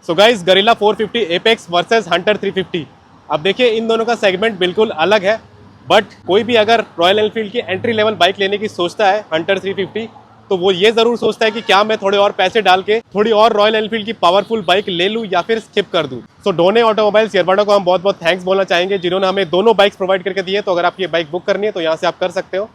सो guys, Guerrilla 450 Apex versus Hunter 350। अब देखिए इन दोनों का सेगमेंट बिल्कुल अलग है, बट कोई भी अगर रॉयल एनफील्ड की एंट्री लेवल बाइक लेने की सोचता है हंटर 350, तो वो ये जरूर सोचता है कि क्या मैं थोड़े और पैसे डाल के थोड़ी और रॉयल एनफील्ड की पावरफुल बाइक ले लूं या फिर स्किप कर दूं। सो डोने ऑटोमोबाइल्स येरवाडा को हम बहुत बहुत थैंक्स बोलना चाहेंगे, जिन्होंने हमें दोनों बाइक्स प्रोवाइड करके दी है। तो अगर आप ये बाइक बुक करनी है तो यहाँ से आप कर सकते हो।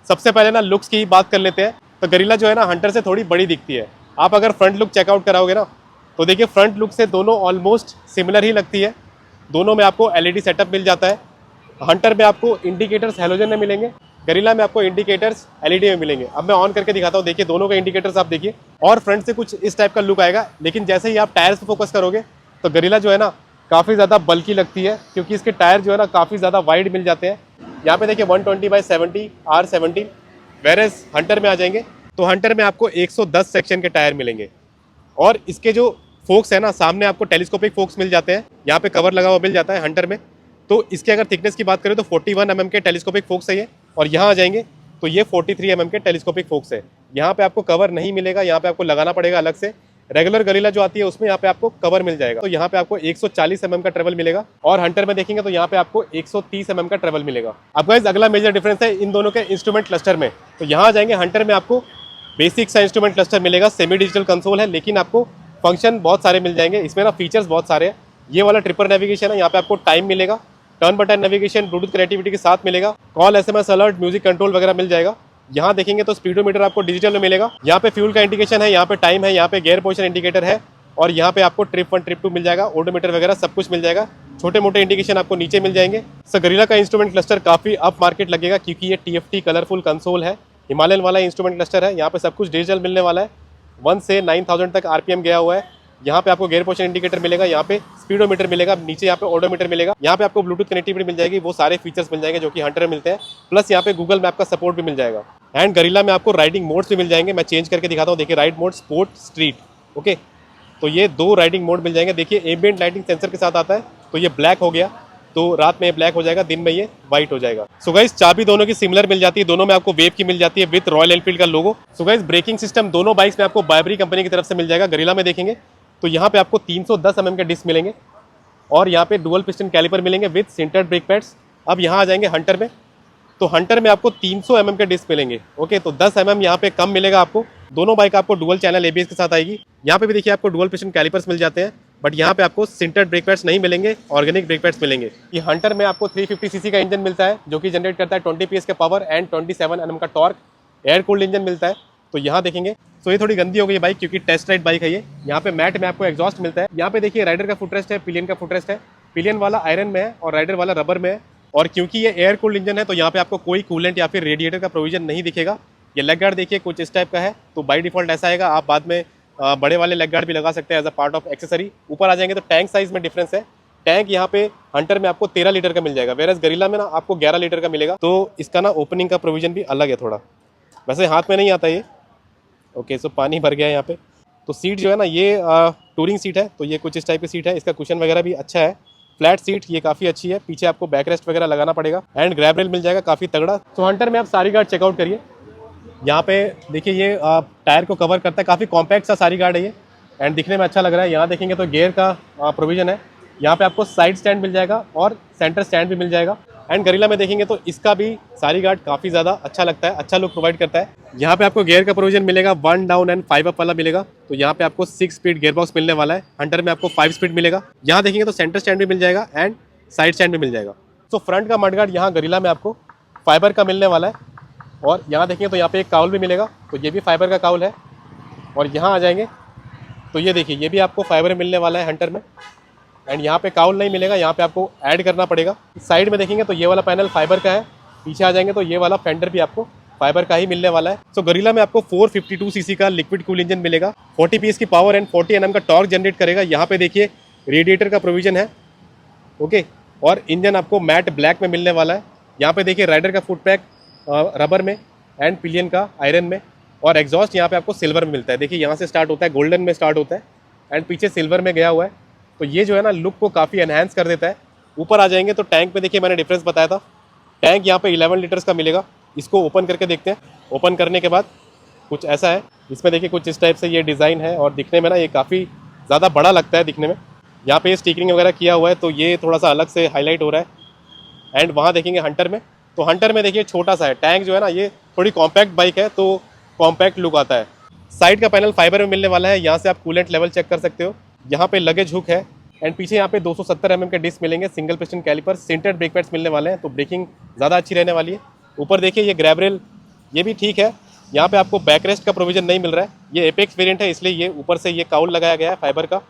सबसे पहले ना लुक्स की बात कर लेते हैं। तो गरिल्ला जो है ना हंटर से थोड़ी बड़ी दिखती है। आप अगर फ्रंट लुक चेकआउट कराओगे ना तो देखिए फ्रंट लुक से दोनों ऑलमोस्ट सिमिलर ही लगती है। दोनों में आपको एलईडी सेटअप मिल जाता है। हंटर में आपको इंडिकेटर्स हैलोजन में मिलेंगे, गरिल्ला में आपको इंडिकेटर्स एलईडी में मिलेंगे। अब मैं ऑन करके दिखाता हूँ, देखिए दोनों के इंडिकेटर्स आप देखिए। और फ्रंट से कुछ इस टाइप का लुक आएगा, लेकिन जैसे ही आप टायर्स पे फोकस करोगे तो गरिल्ला जो है ना काफ़ी ज़्यादा बल्की लगती है, क्योंकि इसके टायर जो है ना काफ़ी ज़्यादा वाइड मिल जाते हैं। यहाँ पे देखिए 120/70 R17। वेरेस हंटर में आ जाएंगे तो हंटर में आपको 110 सेक्शन के टायर मिलेंगे। और इसके जो फोक्स है ना, सामने आपको टेलीस्कोपिक फोक्स मिल जाते हैं। यहाँ पे कवर लगा हुआ मिल जाता है हंटर में। तो इसके अगर थिकनेस की बात करें तो 41 mm के टेलीस्कोपिक फोक्स है ये। और यहाँ आ जाएंगे तो ये 43 mm के टेलीस्कोपिक फोक्स है। यहाँ पे आपको कवर नहीं मिलेगा, यहाँ पे आपको लगाना पड़ेगा अलग से। रेगुलर गरिल्ला जो आती है उसमें यहाँ पे आपको कवर मिल जाएगा। तो यहाँ पे आपको 140 mm का ट्रेवल मिलेगा, और हंटर में देखेंगे तो यहाँ पे आपको 130 mm का ट्रेवल मिलेगा। अब गाइस अगला मेजर डिफरेंस है इन दोनों के इंस्ट्रूमेंट क्लस्टर में। तो यहाँ आ जाएंगे हंटर में आपको बेसिक सा इंस्ट्रूमेंट क्लस्टर मिलेगा, सेमी डिजिटल कंसोल है, लेकिन आपको फंक्शन बहुत सारे मिल जाएंगे इसमें ना, फीचर्स बहुत सारे हैं। ये वाला ट्रिपर नेविगेशन है, यहाँ पे आपको टाइम मिलेगा, turn button navigation Bluetooth connectivity के साथ मिलेगा, call SMS alert music control वगैरह मिल जाएगा। यहाँ देखेंगे तो स्पीडोमीटर आपको डिजिटल में मिलेगा। यहाँ पे फ्यूल का इंडिकेशन है, यहाँ पे टाइम है, यहाँ पे गियर पोजिशन इंडिकेटर है, और यहाँ पे आपको ट्रिप 1 ट्रिप 2 मिल जाएगा, ओडोमीटर वगैरह सब कुछ मिल जाएगा। छोटे मोटे इंडिकेशन आपको नीचे मिल जाएंगे। सो गरिल्ला का इंस्ट्रूमेंट क्लस्टर काफी अप मार्केट लगेगा, क्योंकि ये TFT कलरफुल कंसोल है, हिमालयन वाला इंस्ट्रूमेंट क्लस्टर है। यहाँ पे सब कुछ डिजिटल मिलने वाला है। 1 से 9000 तक RPM गया हुआ है। यहाँ पे आपको गियर पोजिशन इंडिकेटर मिलेगा, यहाँ पे स्पीडोमीटर मिलेगा, नीचे यहाँ पे ओडोमीटर मिलेगा, यहाँ पे आपको ब्लूटूथ कनेक्टिविटी मिल जाएगी। वो सारे फीचर्स मिल जाएंगे जो कि हंटर में मिलते हैं। प्लस यहाँ पे गूगल मैप का सपोर्ट भी मिल जाएगा। एंड गरिल्ला में आपको राइडिंग मोड्स भी मिल जाएंगे। मैं चेंज करके दिखाता हूँ, देखिए ride mode, sport, street. Okay, तो ये 2 राइडिंग मोड मिल जाएंगे। देखिए एम्बिएंट लाइटिंग सेंसर के साथ आता है, तो ये ब्लैक हो गया, तो रात में ब्लैक हो जाएगा, दिन में ये व्हाइट हो जाएगा। सो गाइस चाबी दोनों की सिमिलर मिल जाती है, दोनों में आपको वेव की मिल जाती है विद रॉयल एनफील्ड का लोगो। सो गाइस ब्रेकिंग सिस्टम दोनों बाइक्स में आपको बायबरी कंपनी की तरफ से मिल जाएगा। गरिल्ला में देखेंगे तो यहाँ पे आपको 310 mm के डिस्क मिलेंगे, और यहाँ पे डुअल पिस्टन कैलिपर मिलेंगे विद सिंटर्ड ब्रेक पैड्स। अब यहाँ आ जाएंगे हंटर में, तो हंटर में आपको 300 mm के डिस्क मिलेंगे। ओके, तो 10 mm यहाँ पे कम मिलेगा आपको। दोनों बाइक आपको डुअल चैनल ABS के साथ आएगी। यहाँ पे भी देखिए आपको डुअल पिस्टन कैलिपर्स मिल जाते हैं, बट यहाँ पे आपको सिंटर्ड ब्रेक पैड्स नहीं मिलेंगे, ऑर्गेनिक ब्रेक पैड्स मिलेंगे। ये हंटर में आपको 350 cc का इंजन मिलता है, जो कि जनरेट करता है 20 PS के पावर एंड 27 Nm का टॉर्क। एयर कूल्ड इंजन मिलता है। तो यहाँ देखेंगे तो ये थोड़ी गंदी हो गई बाइक, क्योंकि टेस्ट राइड बाइक है ये। यहाँ पे मैट में आपको एग्जॉस्ट मिलता है। यहाँ पे देखिए राइडर का फुटरेस्ट है, पिलियन का फुटरेस्ट है। पिलियन वाला आयरन में है और राइडर वाला रबर में है। और क्योंकि ये एयर कूल्ड इंजन है तो यहाँ पे आपको कोई कूलेंट या फिर रेडिएटर का प्रोविजन नहीं दिखेगा। ये लेग गार्ड देखिए कुछ इस टाइप का है, तो बाई डिफॉल्ट ऐसा आएगा। आप बाद में बड़े वाले लेग गार्ड भी लगा सकते हैं as a part of accessory. ऊपर आ जाएंगे तो टैंक साइज में डिफरेंस है। टैंक यहाँ पे हंटर में आपको 13 लीटर का मिल जाएगा, वेरस गरिल्ला में ना आपको 11 लीटर का मिलेगा। तो इसका ना ओपनिंग का प्रोविजन भी अलग है थोड़ा, वैसे हाथ में नहीं आता ये। ओके, सो पानी भर गया है यहाँ पे। तो सीट जो है ना ये टूरिंग सीट है, तो ये कुछ इस टाइप की सीट है। इसका कुशन वगैरह भी अच्छा है, फ्लैट सीट ये काफ़ी अच्छी है। पीछे आपको बैक रेस्ट वगैरह लगाना पड़ेगा, एंड ग्रैब रेल मिल जाएगा काफ़ी तगड़ा। तो हंटर में आप सारी गार्ड चेकआउट करिए। यहाँ पे देखिए ये टायर को कवर करता है, काफ़ी कॉम्पैक्ट सा सारी गार्ड है ये, एंड दिखने में अच्छा लग रहा है। यहाँ देखेंगे तो गियर का प्रोविजन है। यहाँ पे आपको साइड स्टैंड मिल जाएगा और सेंटर स्टैंड भी मिल जाएगा। एंड गरिल्ला में देखेंगे तो इसका भी सारी गार्ड काफ़ी ज़्यादा अच्छा लगता है, अच्छा लुक प्रोवाइड करता है। यहाँ पे आपको गियर का प्रोविजन मिलेगा, 1 डाउन एंड 5 अप वाला मिलेगा। तो यहाँ पे आपको 6 स्पीड गियर बॉक्स मिलने वाला है। हंटर में आपको 5 स्पीड मिलेगा। यहाँ देखेंगे तो सेंटर स्टैंड भी मिल जाएगा एंड साइड स्टैंड भी मिल जाएगा। तो फ्रंट का मडगार्ड यहाँ गरिल्ला में आपको फाइबर का मिलने वाला है। और यहाँ देखेंगे तो यहाँ पे एक काउल भी मिलेगा, तो ये भी फाइबर का काउल है। और यहाँ आ जाएंगे तो ये देखिए ये भी आपको फाइबर मिलने वाला है हंटर में। एंड यहाँ पे काउल नहीं मिलेगा, यहाँ पे आपको ऐड करना पड़ेगा। साइड में देखेंगे तो ये वाला पैनल फाइबर का है। पीछे आ जाएंगे तो ये वाला फेंडर भी आपको फाइबर का ही मिलने वाला है। सो गरिल्ला में आपको 452 cc का लिक्विड कूल इंजन मिलेगा, 40 PS की पावर एंड 40 Nm का टॉर्क जनरेट करेगा। यहाँ पे देखिए रेडिएटर का प्रोविजन है। ओके, और इंजन आपको मैट ब्लैक में मिलने वाला है। यहाँ पे देखिए राइडर का फुट पैक रबर में एंड पिलियन का आयरन में, और एग्जॉस्ट यहाँ पे आपको सिल्वर में मिलता है। देखिए यहाँ से स्टार्ट होता है, गोल्डन में स्टार्ट होता है एंड पीछे सिल्वर में गया हुआ है। तो ये जो है ना लुक को काफ़ी एनहांस कर देता है। ऊपर आ जाएंगे तो टैंक में देखिए मैंने डिफरेंस बताया था। टैंक यहाँ पे 11 लीटर्स का मिलेगा। इसको ओपन करके देखते हैं। ओपन करने के बाद कुछ ऐसा है, इसमें देखिए कुछ इस टाइप से ये डिज़ाइन है, और दिखने में ना ये काफ़ी ज़्यादा बड़ा लगता है दिखने में। यहाँ पे स्टिकरिंग वगैरह किया हुआ है तो ये थोड़ा सा अलग से हाईलाइट हो रहा है। एंड वहाँ देखेंगे हंटर में, तो हंटर में देखिए छोटा सा है टैंक जो है ना, ये थोड़ी कॉम्पैक्ट बाइक है तो कॉम्पैक्ट लुक आता है। साइड का पैनल फाइबर में मिलने वाला है, यहाँ से आप कूलेंट लेवल चेक कर सकते हो। यहाँ पे लगेज हुक है एंड पीछे यहाँ पे 270 mm के डिस्क मिलेंगे, single piston calliper, sintered brake pads मिलने वाले हैं तो ब्रेकिंग ज़्यादा अच्छी रहने वाली है। ऊपर देखिए ये ग्रैब रेल, ये भी ठीक है। यहाँ पे आपको बैक रेस्ट का प्रोविजन नहीं मिल रहा है, ये एपेक्स वेरिएंट है इसलिए ये ऊपर से ये काउल लगाया गया है फाइबर का।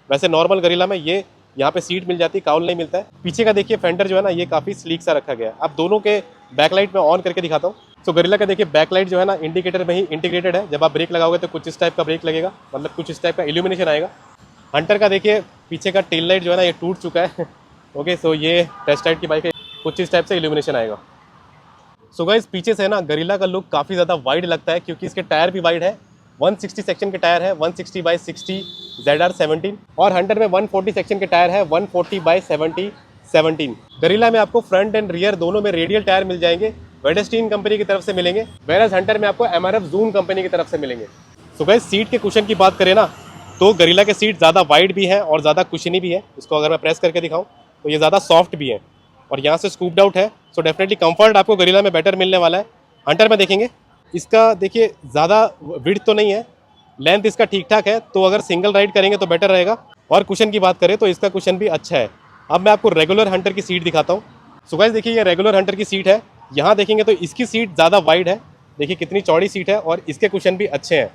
वैसे नॉर्मल गरीला में ये यहाँ पे सीट मिल जाती है, काउल नहीं मिलता है। पीछे का देखिए फेंडर जो है ना, ये काफ़ी स्लीक सा रखा गया है। अब दोनों के बैकलाइट में ऑन करके दिखाता हूँ। तो गरीला का देखिए बैकलाइट जो है ना, इंडिकेटर में ही इंटीग्रेटेड है। जब आप ब्रेक लगाओगे तो कुछ इस टाइप का ब्रेक लगेगा, मतलब कुछ इस टाइप का इल्यूमिनेशन आएगा। हंटर का देखिए पीछे का टेल लाइट जो है ना, ये टूट चुका है। ओके, सो ये टेस्ट राइड की बाइक है, कुछ इस टाइप से इल्यूमिनेशन आएगा। सो गाइस पीछे से ना गरीला का लुक काफ़ी ज़्यादा वाइड लगता है क्योंकि इसके टायर भी वाइड है। 160 सेक्शन के टायर है, 160/60 ZR17, और हंटर में 140 सेक्शन के टायर है, 140/70 गरीला में आपको फ्रंट एंड रियर दोनों में रेडियल टायर मिल जाएंगे, वेडस्टीन कंपनी की तरफ से मिलेंगे, वेरस हंटर में आपको MRF जून कंपनी की तरफ से मिलेंगे। सो गाइस सीट के कुशन की बात करें ना, तो गरीला के सीट ज़्यादा वाइड भी है और ज़्यादा कुशनी भी है। इसको अगर मैं प्रेस करके दिखाऊं तो ये ज़्यादा सॉफ्ट भी है और यहाँ से स्कूप्ड आउट है। सो डेफिनेटली कंफर्ट आपको गरीला में बेटर मिलने वाला है। हंटर में देखेंगे इसका देखिए ज़्यादा विड्थ तो नहीं है, लेंथ इसका ठीक ठाक है, तो अगर सिंगल राइड करेंगे तो बेटर रहेगा। और कुशन की बात करें तो इसका कुशन भी अच्छा है। अब मैं आपको रेगुलर हंटर की सीट दिखाता हूँ। सो गाइस देखिए ये रेगुलर हंटर की सीट है, यहाँ देखेंगे तो इसकी सीट ज़्यादा वाइड है, देखिए कितनी चौड़ी सीट है और इसके कुशन भी अच्छे हैं।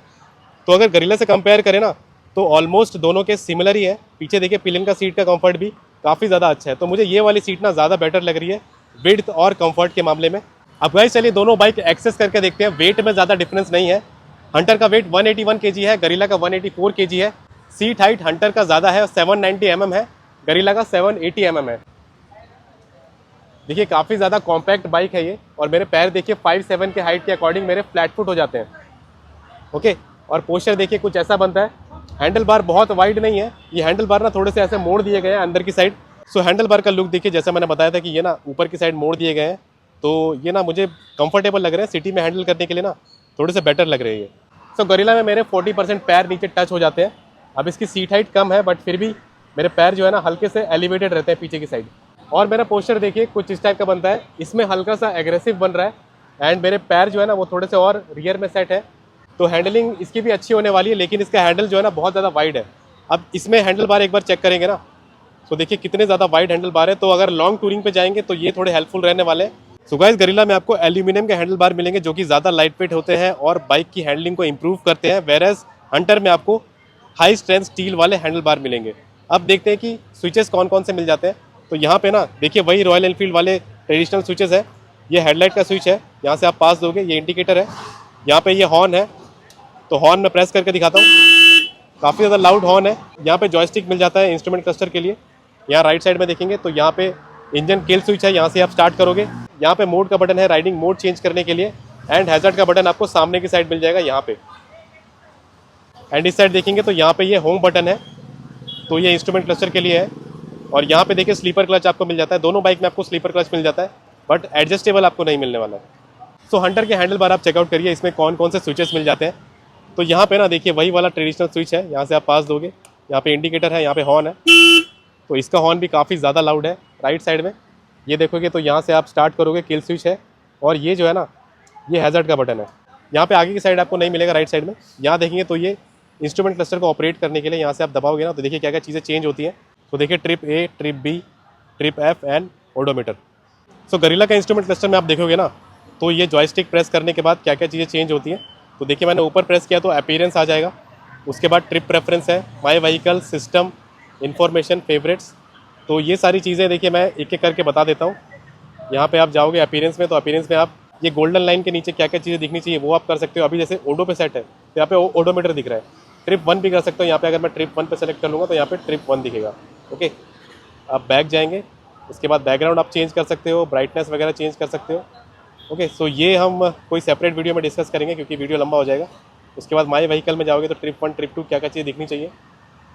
तो अगर गरीला से कंपेयर करें ना तो ऑलमोस्ट दोनों के सिमिलर ही है। पीछे देखिए पिलियन का सीट का कंफर्ट भी काफ़ी ज़्यादा अच्छा है, तो मुझे ये वाली सीट ना ज़्यादा बेटर लग रही है विड्थ और कंफर्ट के मामले में। अब गाइस चलिए दोनों बाइक एक्सेस करके देखते हैं। वेट में ज़्यादा डिफरेंस नहीं है, हंटर का वेट 181 kg है, गरीला का 184 kg है। सीट हाइट हंटर का ज़्यादा है, 790 mm है, गरीला का 780 mm है। देखिए काफ़ी ज़्यादा कॉम्पैक्ट बाइक है ये, और मेरे पैर देखिए 5'7" के हाइट के अकॉर्डिंग मेरे फ्लैट फुट हो जाते हैं। ओके, और पोस्चर देखिए कुछ ऐसा बनता है। हैंडल बार बहुत वाइड नहीं है, ये हैंडल बार ना थोड़े से ऐसे मोड़ दिए गए हैं अंदर की साइड। सो हैंडल बार का लुक देखिए, जैसे मैंने बताया था कि ये ना ऊपर की साइड मोड़ दिए गए हैं, तो ये ना मुझे कंफर्टेबल लग रहे हैं सिटी में हैंडल करने के लिए, ना थोड़े से बेटर लग रही है। सो गरीला में मेरे 40% पैर नीचे टच हो जाते हैं। अब इसकी सीट हाइट कम है बट फिर भी मेरे पैर जो है ना हल्के से एलिवेटेड रहते हैं पीछे की साइड। और मेरा पोस्चर देखिए कुछ इस टाइप का बनता है, इसमें हल्का सा एग्रेसिव बन रहा है एंड मेरे पैर जो है ना वो थोड़े से और रियर में सेट है, तो हैंडलिंग इसकी भी अच्छी होने वाली है। लेकिन इसका हैंडल जो है ना बहुत ज़्यादा वाइड है। अब इसमें हैंडल बार एक बार चेक करेंगे ना, तो देखिए कितने ज़्यादा वाइड हैंडल बार है, तो अगर लॉन्ग टूरिंग पे जाएंगे तो ये थोड़े हेल्पफुल रहने वाले हैं। सो गाइस गरीला में आपको एल्यूमिनियम के हैंडल बार मिलेंगे जो कि ज़्यादा लाइट वेट होते हैं और बाइक की हैंडलिंग को इंप्रूव करते हैं, वेरएज हंटर में आपको हाई स्ट्रेंथ स्टील वाले हैंडल बार मिलेंगे। अब देखते हैं कि स्विचेस कौन कौन से मिल जाते हैं। तो यहाँ पे ना देखिए वही रॉयल एनफील्ड वाले ट्रेडिशनल स्विचेस है। ये हेडलाइट का स्विच है, यहाँ से आप पास दोगे, ये इंडिकेटर है, यहाँ पे ये हॉर्न है, तो हॉर्न में प्रेस करके दिखाता हूँ, काफ़ी ज़्यादा लाउड हॉर्न है। यहाँ पे जॉयस्टिक मिल जाता है इंस्ट्रूमेंट क्लस्टर के लिए। यहाँ राइट साइड में देखेंगे तो यहाँ पे इंजन किल स्विच है, यहाँ से आप स्टार्ट करोगे। यहाँ पे मोड का बटन है राइडिंग मोड चेंज करने के लिए, एंड हैजर्ड का बटन आपको सामने की साइड मिल जाएगा यहाँ पे। एंड इस साइड देखेंगे तो यहाँ पे ये होम बटन है, तो ये इंस्ट्रूमेंट क्लस्टर के लिए है। और यहाँ पे देखिए स्लीपर क्लच आपको मिल जाता है, दोनों बाइक में आपको स्लीपर क्लच मिल जाता है बट एडजस्टेबल आपको नहीं मिलने वाला है। सो हंटर के हैंडल बार आप चेकआउट करिए, इसमें कौन कौन से स्विचेस मिल जाते हैं। तो यहाँ पे ना देखिए वही वाला ट्रेडिशनल स्विच है, यहाँ से आप पास दोगे, यहाँ पे इंडिकेटर है, यहाँ पे हॉर्न है, तो इसका हॉर्न भी काफ़ी ज़्यादा लाउड है। राइट साइड में ये देखोगे तो यहाँ से आप स्टार्ट करोगे, किल स्विच है, और ये जो है ना ये हैजर्ड का बटन है। यहाँ पे आगे की साइड आपको नहीं मिलेगा, राइट साइड में यहाँ देखेंगे तो ये इंस्ट्रूमेंट क्लस्टर को ऑपरेट करने के लिए यहाँ से आप दबाओगे ना तो देखिए क्या क्या चीज़ें चेंज होती हैं। तो देखिए trip A, trip B, trip F and odometer. So Guerrilla का इंस्ट्रूमेंट क्लस्टर में आप देखोगे ना तो ये जॉयस्टिक प्रेस करने के बाद क्या क्या चीज़ें चेंज होती हैं। तो देखिए मैंने ऊपर प्रेस किया तो अपीयरेंस आ जाएगा, उसके बाद ट्रिप प्रेफरेंस है, my vehicle, system, information, favourites. तो ये सारी चीज़ें देखिए मैं एक एक करके बता देता हूँ। यहाँ पे आप जाओगे अपीयरेंस में, तो अपीयरेंस में आप ये गोल्डन लाइन के नीचे क्या क्या चीज़ें दिखनी चाहिए वो आप कर सकते हो। अभी जैसे ओडो पे सेट है तो यहाँ पे ओडोमीटर दिख रहा है। ट्रिप 1 भी कर सकते हो, यहाँ पे अगर मैं ट्रिप 1 पे सेलेक्ट कर लूँगा तो यहाँ पे ट्रिप 1 दिखेगा। ओके, आप बैक जाएंगे, उसके बाद बैकग्राउंड आप चेंज कर सकते हो, ब्राइटनेस वगैरह चेंज कर सकते हो। ओके, सो ये हम कोई सेपरेट वीडियो में डिस्कस करेंगे क्योंकि वीडियो लंबा हो जाएगा। उसके बाद माई व्हीकल में जाओगे तो ट्रिप 1, ट्रिप 2 क्या क्या चीज़ दिखनी चाहिए।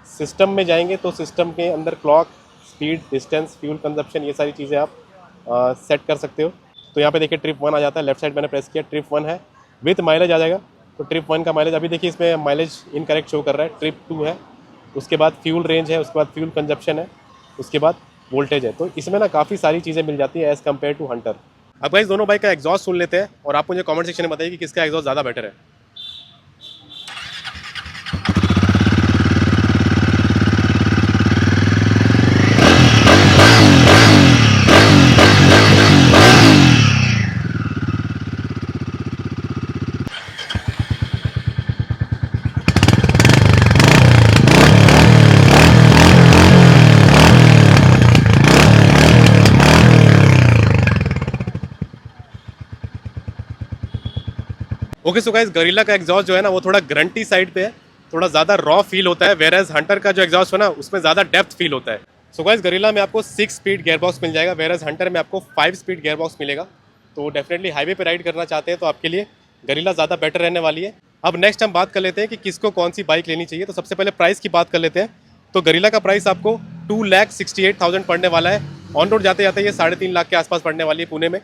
सिस्टम में जाएंगे तो सिस्टम के अंदर clock, speed, distance, fuel consumption, ये सारी चीज़ें आप सेट कर सकते हो। तो यहाँ पे देखिए ट्रिप 1 आ जाता है, लेफ्ट साइड मैंने प्रेस किया, ट्रिप 1 है, विथ माइलेज आ जाएगा। तो ट्रिप 1 का माइलेज अभी देखिए इसमें माइलेज इनकरेक्ट शो कर रहा है, ट्रिप 2 है, उसके बाद फ्यूल रेंज है, उसके बाद फ्यूल कंजप्शन है, उसके बाद वोल्टेज है। तो इसमें ना काफ़ी सारी चीज़ें मिल जाती है एज़ कम्पेयर टू हंटर। अब गाइस दोनों बाइक का एग्जॉस्ट सुन लेते हैं और आप मुझे कमेंट सेक्शन में बताइए कि किसका एग्जॉस्ट ज़्यादा बेटर है। ओके सो गाइस गरीला का एग्जॉस्ट जो है ना वो थोड़ा ग्रंटी साइड पे है, थोड़ा ज़्यादा रॉ फील होता है, वेरएज हंटर का जो एग्जॉस्ट है ना उसमें ज़्यादा डेप्थ फील होता है। सो गाइस गरीला में आपको 6 स्पीड गेयरबॉक्स मिल जाएगा, वेरएज हंटर में आपको 5 स्पीड गेयरबॉक्स मिलेगा। तो डेफिनेटली हाईवे पे राइड करना चाहते हैं तो आपके लिए गरीला ज़्यादा बेटर रहने वाली है। अब नेक्स्ट हम बात कर लेते हैं कि किसको कौन सी बाइक लेनी चाहिए। तो सबसे पहले प्राइस की बात कर लेते हैं। तो गरीला का प्राइस आपको 2,68,000 पड़ने वाला है। ऑन रोड जाते जाते ये 3.5 लाख के आसपास पड़ने वाली है पुणे में।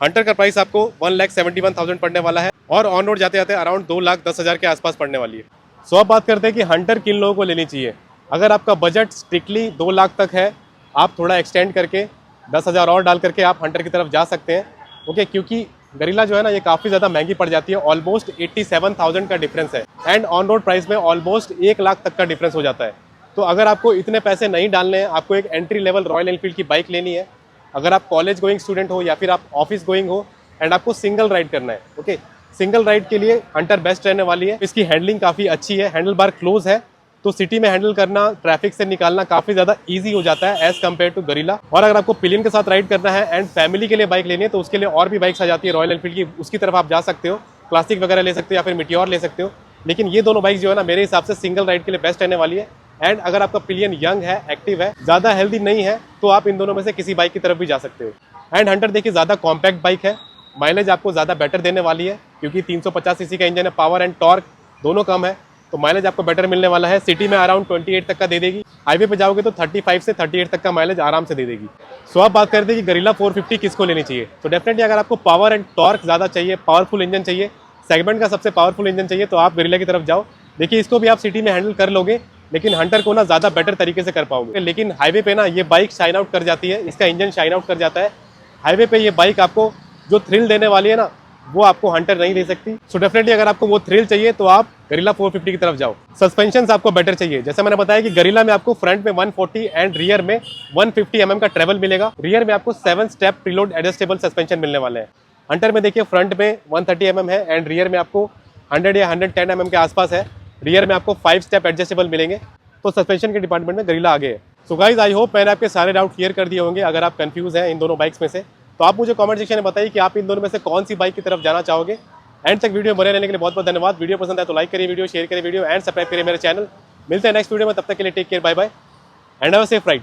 हंटर का प्राइस आपको 1,71,000 पड़ने वाला है और ऑन रोड जाते जाते अराउंड 2,10,000 के आसपास पड़ने वाली है। सो अब बात करते हैं कि हंटर किन लोगों को लेनी चाहिए। अगर आपका बजट स्ट्रिक्टली 2 लाख तक है, आप थोड़ा एक्सटेंड करके 10,000 और डाल करके आप हंटर की तरफ जा सकते हैं। ओके, क्योंकि गरीला जो है ना ये काफ़ी ज़्यादा महंगी पड़ जाती है, ऑलमोस्ट 87,000 का डिफरेंस है एंड ऑन रोड प्राइस में ऑलमोस्ट 1 लाख तक का डिफरेंस हो जाता है। तो अगर आपको इतने पैसे नहीं डालने हैं, आपको एक एंट्री लेवल रॉयल एनफील्ड की बाइक लेनी है, अगर आप कॉलेज गोइंग स्टूडेंट हो या फिर आप ऑफिस गोइंग हो एंड आपको सिंगल राइड करना है, ओके, सिंगल राइड के लिए हंटर बेस्ट रहने वाली है। इसकी हैंडलिंग काफ़ी अच्छी है, हैंडल बार क्लोज है, तो सिटी में हैंडल करना, ट्रैफिक से निकालना काफ़ी ज़्यादा इजी हो जाता है एज़ कम्पेयर टू गरीला। और अगर आपको पिलियन के साथ राइड करना है एंड फैमिली के लिए बाइक लेनी है तो उसके लिए और भी बाइक्स आ जाती है रॉयल एनफील्ड की, उसकी तरफ आप जा सकते हो, क्लासिक वगैरह ले सकते हो या फिर मिटियोर ले सकते हो। लेकिन ये दोनों बाइक जो है ना मेरे हिसाब से सिंगल राइड के लिए बेस्ट रहने वाली है। एंड अगर आपका पिलियन यंग है, एक्टिव है, ज़्यादा हेल्दी नहीं है, तो आप इन दोनों में से किसी बाइक की तरफ भी जा सकते हो। एंड हंटर देखिए ज़्यादा कॉम्पैक्ट बाइक है, माइलेज आपको ज़्यादा बेटर देने वाली है क्योंकि 350 सीसी का इंजन है, पावर एंड टॉर्क दोनों कम है, तो माइलेज आपको बेटर मिलने वाला है। सिटी में अराउंड 28 तक का दे देगी, हाईवे पे जाओगे तो 35 से 38 तक का माइलेज आराम से दे देगी। सो आप बात करते हैं कि गरीला 450 किसको लेनी चाहिए। तो डेफिनेटली अगर आपको पावर एंड टॉर्क ज़्यादा चाहिए, पावरफुल इंजन चाहिए, सेगमेंट का सबसे पावरफुल इंजन चाहिए, तो आप गरीला की तरफ जाओ। देखिए इसको भी आप सिटी में हैंडल कर लोगे, लेकिन हंटर को ना ज़्यादा बेटर तरीके से कर पाओगे। लेकिन हाईवे पे ना ये बाइक शाइन आउट कर जाती है, इसका इंजन शाइन आउट कर जाता है। हाईवे पे ये बाइक आपको जो थ्रिल देने वाली है ना वो आपको हंटर नहीं दे सकती। सो डेफिनेटली अगर आपको वो थ्रिल चाहिए तो आप गरीला 450 की तरफ जाओ। सस्पेंशन आपको बेटर चाहिए, जैसे मैंने बताया कि गरीला में आपको फ्रंट में 140 एंड रियर में 150 mm का ट्रेवल मिलेगा। रियर में आपको 7 स्टेप प्रीलोड एडजस्टेबल सस्पेंशन मिलने वाले हैं। हंटर में देखिए फ्रंट में 130 mm है एंड रियर में आपको 100 या 110 mm के आसपास है। रियर में आपको 5 स्टेप एडजस्टेबल मिलेंगे, तो सस्पेंशन के डिपार्टमेंट में गरीला आगे है। सो गाइज आई होप मैंने आपके सारे डाउट क्लियर कर दिए होंगे। अगर आप कंफ्यूज हैं इन दोनों बाइक्स में से तो आप मुझे कमेंट सेक्शन में बताइए कि आप इन दोनों में से कौन सी बाइक की तरफ जाना चाहोगे। एंड तक वीडियो बने रहने के लिए बहुत बहुत धन्यवाद। वीडियो पसंद आए तो लाइक करिए, वीडियो शेयर करिए वीडियो एंड सब्सक्राइब करिए मेरे चैनल। मिलते हैं नेक्स्ट वीडियो में, तब तक के लिए take care, bye bye and have a safe ride.